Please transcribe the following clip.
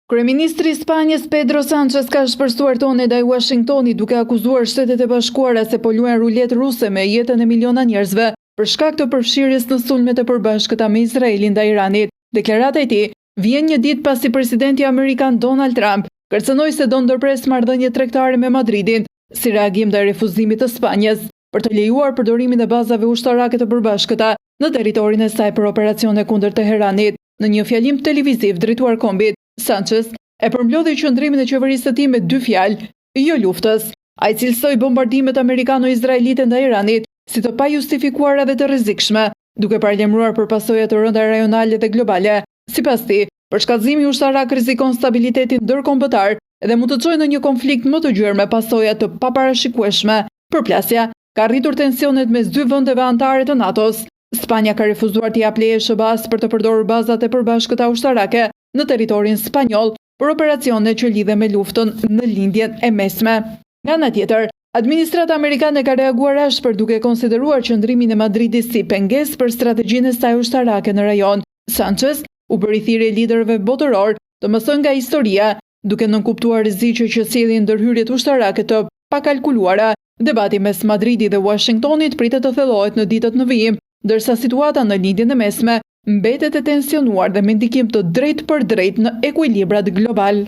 Kryeministri i Spanjës Pedro Sánchez ka shpërstuar tonë ndaj Washingtonit duke akuzuar Shtetet e Bashkuara se po luajnë rulet ruse me jetën e miliona njerëzve për shkak të përfshirjes në sulmet e përbashkëta me Izraelin ndaj Iranit. Deklarata e tij vjen një ditë pasi presidenti amerikan Donald Trump kërcënoi se do ndërpres marrëdhënie tregtare me Madridin si reagim ndaj refuzimit të Spanjës për të lejuar përdorimin e bazave ushtarake të përbashkëta në territorin e saj për operacione kundër Teheranit. Në një fjalim televiziv drejtuar kombit, Sánchez e përmbledhi qëndrimin e qeverisë së tij me dy fjalë: jo luftës. Ai cilësoi bombardimet amerikano-izraelite ndaj Iranit si të pajustifikuara dhe të rrezikshme, duke paralajmëruar për pasoja të rënda rajonale dhe globale. Sipas tij, përshkallëzimi ushtarak rrezikon stabilitetin ndërkombëtar dhe mund të çojë në një konflikt më të gjerë me pasoja të paparashikueshme. Përplasja ka rritur tensionet mes dy vendeve anëtare të NATO-s. Spanja ka refuzuar të japë leje SBA-s për të përdorur bazat e përbashkëta ushtarake në territorin spanjoll për operacione që lidhen me luftën në lindjen e mesme. Nga ana tjetër, administrata amerikane ka reaguar ashpër duke konsideruar qëndrimin e Madridit si pengesë për strategjinë e saj ushtarake në rajon. Sánchez u bëri thirrje liderëve botëror të mësojnë nga historia, duke nënkuptuar rreziqe që sjellin ndërhyrjet ushtarake të pakalkuluara. Debati mes Madridit dhe Washingtonit pritet të thellohet në ditët në vijim, ndërsa situata në lindjen e mesme mbetet e tensionuar dhe me ndikim të drejtë për drejtë në ekuilibrat global.